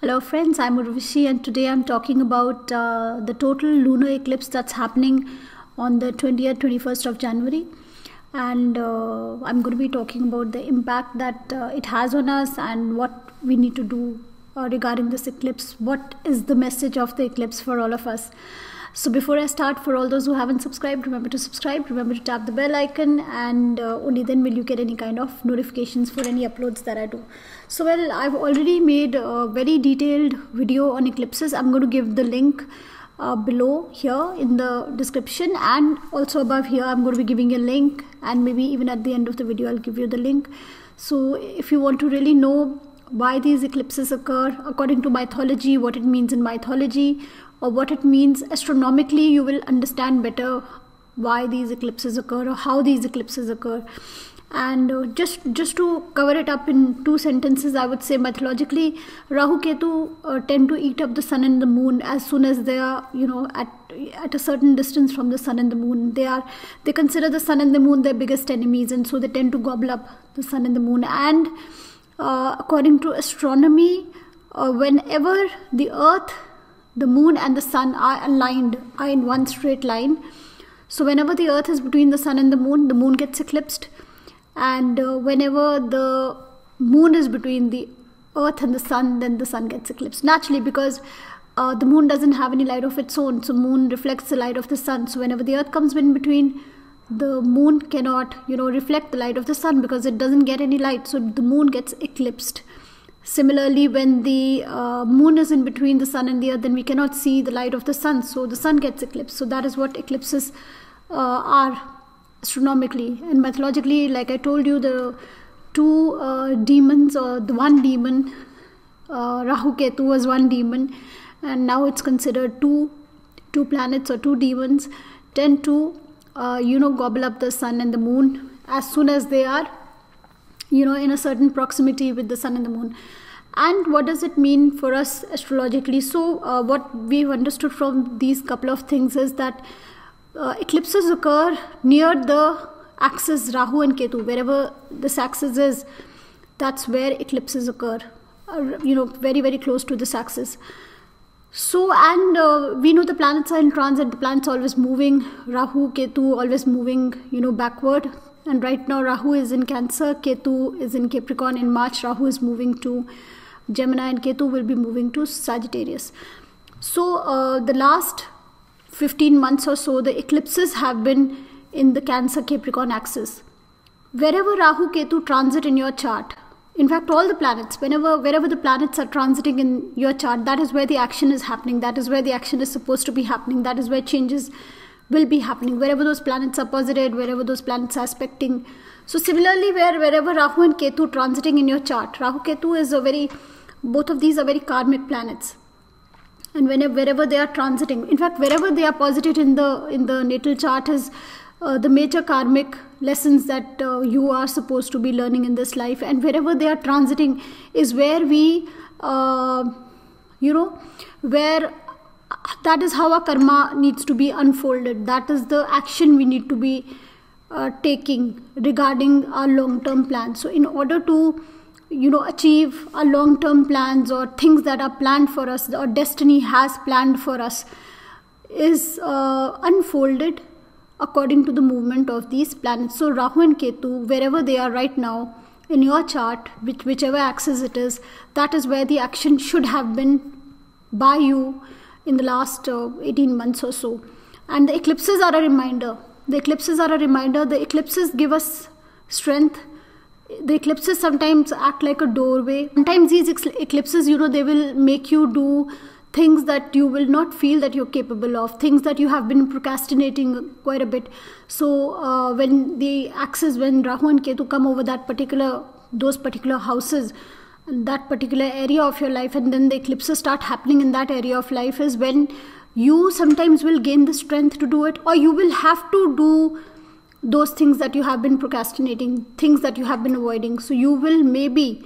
Hello friends, I'm Urvashi and today I'm talking about the total lunar eclipse that's happening on the 20th, 21st of January. And I'm going to be talking about the impact that it has on us and what we need to do regarding this eclipse. What is the message of the eclipse for all of us? So before I start, for all those who haven't subscribed, remember to subscribe, remember to tap the bell icon, and only then will you get any kind of notifications for any uploads that I do. So well, I've already made a very detailed video on eclipses. I'm going to give the link below here in the description, and also above here I'm going to be giving a link, and maybe even at the end of the video I'll give you the link. So if you want to really know why these eclipses occur according to mythology, what it means in mythology, or what it means astronomically, you will understand better why these eclipses occur or how these eclipses occur. And just to cover it up in 2 sentences, I would say mythologically, Rahu Ketu tend to eat up the sun and the moon as soon as they are, at a certain distance from the sun and the moon. They consider the sun and the moon their biggest enemies, and so they tend to gobble up the sun and the moon. And according to astronomy, whenever the earth, the moon and the sun are aligned, are in one straight line. So whenever the earth is between the sun and the moon gets eclipsed. And whenever the moon is between the earth and the sun, then the sun gets eclipsed. Naturally, because the moon doesn't have any light of its own. So moon reflects the light of the sun. So whenever the earth comes in between, the moon cannot, reflect the light of the sun because it doesn't get any light. So the moon gets eclipsed. Similarly, when the moon is in between the sun and the earth, then we cannot see the light of the sun. So the sun gets eclipsed. So that is what eclipses are astronomically. And mythologically, like I told you, the 2 demons, or the one demon, Rahu Ketu was one demon. And now it's considered two planets or 2 demons tend to, gobble up the sun and the moon as soon as they are in a certain proximity with the sun and the moon. And what does it mean for us astrologically? So what we've understood from these couple of things is that eclipses occur near the axis Rahu and Ketu. Wherever this axis is, that's where eclipses occur, very, very close to this axis. So, and we know the planets are in transit, the planets are always moving, Rahu, Ketu always moving, backward. And right now Rahu is in Cancer, Ketu is in Capricorn. In March, Rahu is moving to Gemini and Ketu will be moving to Sagittarius. So the last 15 months or so, the eclipses have been in the Cancer Capricorn axis. Wherever Rahu Ketu transit in your chart, in fact all the planets, wherever the planets are transiting in your chart, that is where the action is happening. That is where the action is supposed to be happening. That is where changes will be happening, wherever those planets are posited, wherever those planets are aspecting. So similarly, wherever Rahu and Ketu transiting in your chart, Rahu Ketu is both of these are very karmic planets. And wherever they are transiting, in fact, wherever they are posited in the natal chart is the major karmic lessons that you are supposed to be learning in this life. And wherever they are transiting is where we, where that is how our karma needs to be unfolded. That is the action we need to be taking regarding our long-term plans. So in order to achieve our long-term plans or things that are planned for us, or destiny has planned for us, is unfolded according to the movement of these planets. So Rahu and Ketu, wherever they are right now in your chart, whichever axis it is, that is where the action should have been by you in the last 18 months or so. And the eclipses are a reminder. The eclipses give us strength. The eclipses sometimes act like a doorway. Sometimes these eclipses, they will make you do things that you will not feel that you're capable of, things that you have been procrastinating quite a bit. So when Rahu and Ketu come over those particular houses, that particular area of your life, and then the eclipses start happening in that area of life, is when you sometimes will gain the strength to do it, or you will have to do those things that you have been procrastinating, things that you have been avoiding. So you will maybe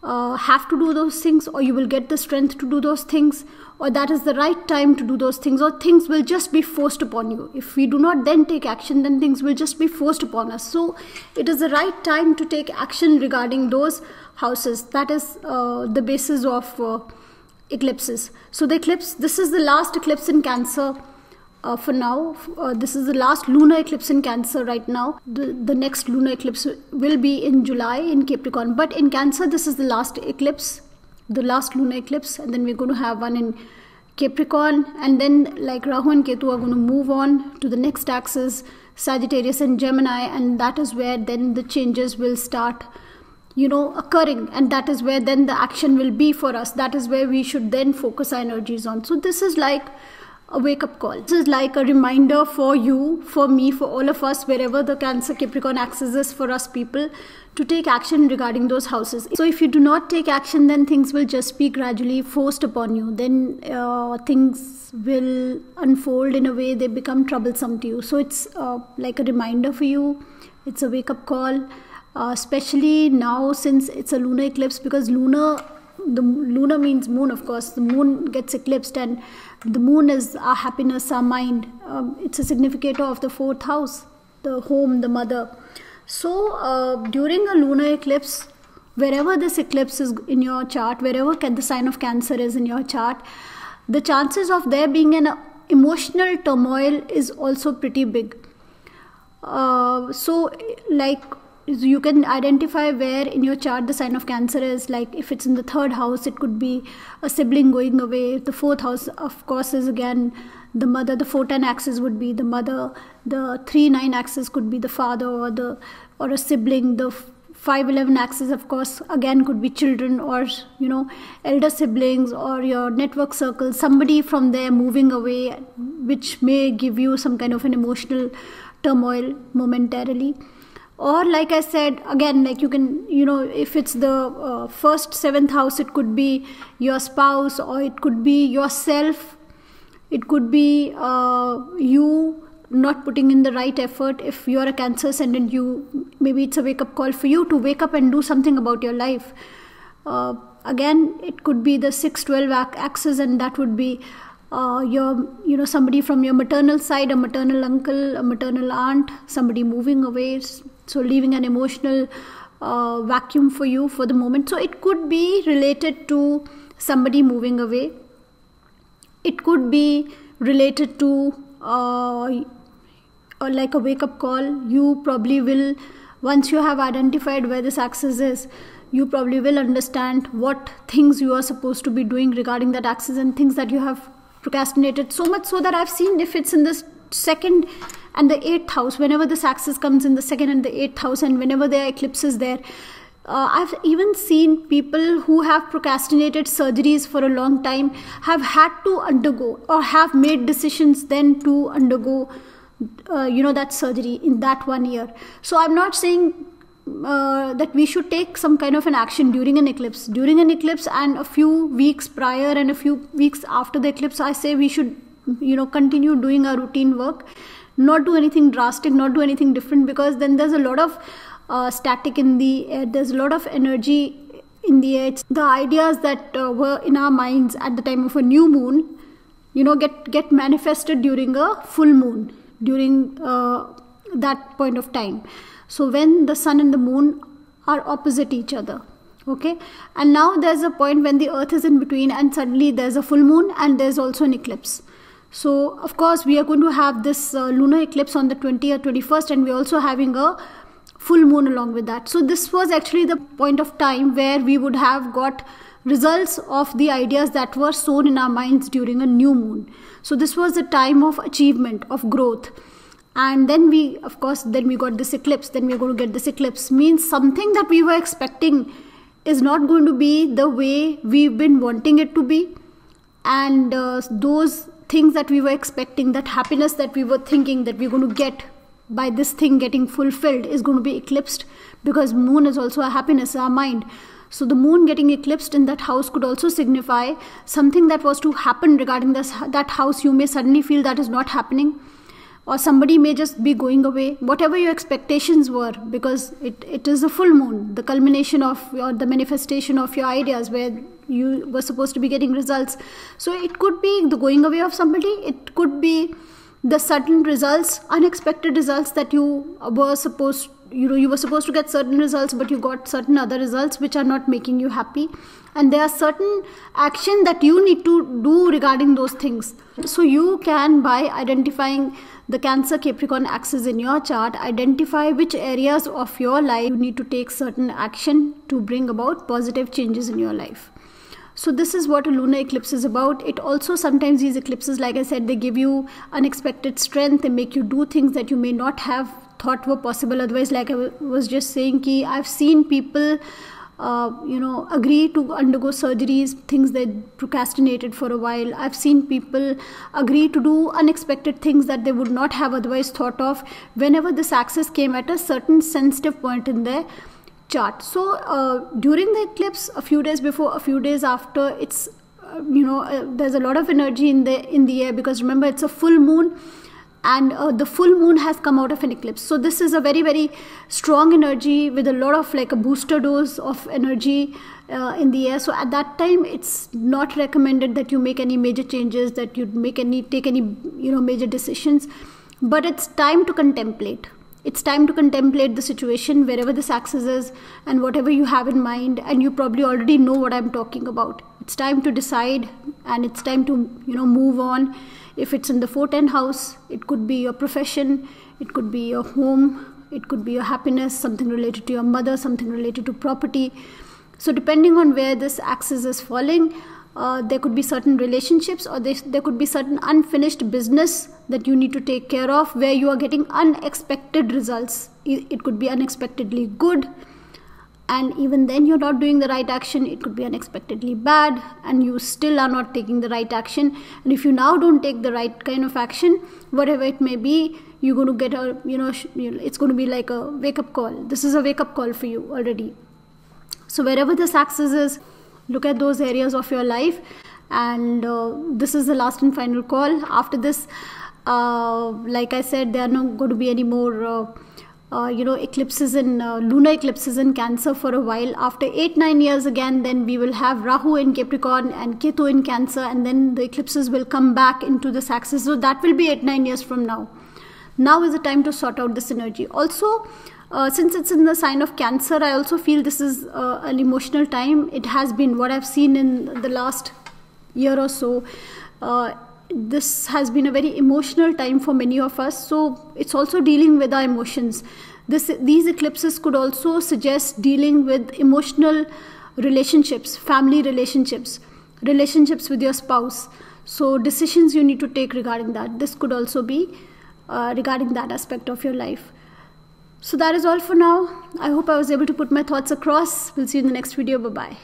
have to do those things, or you will get the strength to do those things, or that is the right time to do those things, or things will just be forced upon you. If we do not then take action, then things will just be forced upon us. So it is the right time to take action regarding those houses. That is the basis of eclipses. So the eclipse, this is the last eclipse in Cancer for now. This is the last lunar eclipse in Cancer right now. The next lunar eclipse will be in July in Capricorn. But in Cancer, this is the last eclipse, the last lunar eclipse. And then we're going to have one in Capricorn. And then like Rahu and Ketu are going to move on to the next axis, Sagittarius and Gemini. And that is where then the changes will start, you know, occurring. And that is where then the action will be for us. That is where we should then focus our energies on. So this is like a wake-up call. This is like a reminder for you, for me, for all of us, wherever the Cancer Capricorn axis is for us people, to take action regarding those houses. So if you do not take action, then things will just be gradually forced upon you. Then things will unfold in a way they become troublesome to you. So it's like a reminder for you. It's a wake-up call, especially now since it's a lunar eclipse, because the lunar means moon, of course. The moon gets eclipsed, and the moon is our happiness, our mind. It's a significator of the 4th house, the home, the mother. So during a lunar eclipse, wherever this eclipse is in your chart, wherever the sign of Cancer is in your chart, the chances of there being an emotional turmoil is also pretty big. So like, you can identify where in your chart the sign of Cancer is. Like if it's in the 3rd house, it could be a sibling going away. The 4th house, of course, is again the mother. The 4-10 axis would be the mother. The 3-9 axis could be the father or a sibling. The 5-11 axis, of course, again could be children, or you know, elder siblings, or your network circle. Somebody from there moving away, which may give you some kind of an emotional turmoil momentarily. Or like I said, again, like you can, you know, if it's the 1st, 7th house, it could be your spouse, or it could be yourself. It could be you not putting in the right effort. If you're a Cancer ascendant, maybe it's a wake-up call for you to wake up and do something about your life. Again, it could be the 6-12 axis, and that would be somebody from your maternal side, a maternal uncle, a maternal aunt, somebody moving away. So leaving an emotional vacuum for you for the moment. So it could be related to somebody moving away. It could be related to like a wake-up call. You probably will, once you have identified where this axis is, you probably will understand what things you are supposed to be doing regarding that axis, and things that you have procrastinated, so much so that I've seen if it's in the 2nd and the 8th house, whenever this axis comes in the 2nd and the 8th house, and whenever there are eclipses there, I've even seen people who have procrastinated surgeries for a long time have had to undergo, or have made decisions then to undergo that surgery in that 1 year. So I'm not saying that we should take some kind of an action during an eclipse. During an eclipse and a few weeks prior and a few weeks after the eclipse, I say we should, continue doing our routine work, not do anything drastic, not do anything different, because then there's a lot of static in the air. There's a lot of energy in the air. The ideas that were in our minds at the time of a new moon, get manifested during a full moon, during that point of time. So when the sun and the moon are opposite each other, okay, and now there's a point when the earth is in between, and suddenly there's a full moon and there's also an eclipse. So of course we are going to have this lunar eclipse on the 20th, 21st, and we're also having a full moon along with that. So this was actually the point of time where we would have got results of the ideas that were sown in our minds during a new moon. So this was the time of achievement, of growth. And then we got this eclipse. Then we're going to get this eclipse. Means something that we were expecting is not going to be the way we've been wanting it to be. And those things that we were expecting, that happiness that we were thinking that we're going to get by this thing getting fulfilled, is going to be eclipsed, because moon is also a happiness, our mind. So the moon getting eclipsed in that house could also signify something that was to happen regarding that house. You may suddenly feel that is not happening, or somebody may just be going away, whatever your expectations were, because it is a full moon, the culmination of the manifestation of your ideas, where you were supposed to be getting results. So it could be the going away of somebody, it could be the sudden results, unexpected results that you were supposed you were supposed to get certain results, but you got certain other results which are not making you happy, and there are certain action that you need to do regarding those things. So you can, by identifying the Cancer Capricorn axis in your chart, identify which areas of your life you need to take certain action to bring about positive changes in your life. So this is what a lunar eclipse is about. It also, sometimes these eclipses, like I said, they give you unexpected strength. They make you do things that you may not have thought were possible otherwise. Like I was just saying, ki I've seen people agree to undergo surgeries, things they procrastinated for a while. I've seen people agree to do unexpected things that they would not have otherwise thought of whenever this axis came at a certain sensitive point in their chart. So during the eclipse, a few days before, a few days after, it's there's a lot of energy in the air, because remember, it's a full moon, and the full moon has come out of an eclipse. So this is a very, very strong energy with a lot of, like, a booster dose of energy in the air. So at that time, it's not recommended that you make any major changes, that you take any major decisions, but it's time to contemplate. It's time to contemplate the situation wherever this axis is and whatever you have in mind, and you probably already know what I'm talking about. It's time to decide, and it's time to move on. If it's in the 410 house, it could be your profession, it could be your home, it could be your happiness, something related to your mother, something related to property. So depending on where this axis is falling, there could be certain relationships, or there could be certain unfinished business that you need to take care of, where you are getting unexpected results. It could be unexpectedly good, and even then you're not doing the right action. It could be unexpectedly bad, and you still are not taking the right action. And if you now don't take the right kind of action, whatever it may be, you're going to get it's going to be like a wake-up call. This is a wake-up call for you already. So wherever this axis is, look at those areas of your life, and this is the last and final call. After this, like I said, there are not going to be any more eclipses in lunar eclipses in Cancer for a while. After 8-9 years again, then we will have Rahu in Capricorn and Ketu in Cancer, and then the eclipses will come back into this axis. So that will be 8-9 years from now. Now is the time to sort out this energy. Also, since it's in the sign of Cancer, I also feel this is an emotional time. It has been, what I've seen in the last year or so, this has been a very emotional time for many of us. So it's also dealing with our emotions. These eclipses could also suggest dealing with emotional relationships, family relationships, relationships with your spouse. So decisions you need to take regarding that. This could also be regarding that aspect of your life. So that is all for now. I hope I was able to put my thoughts across. We'll see you in the next video. Bye-bye.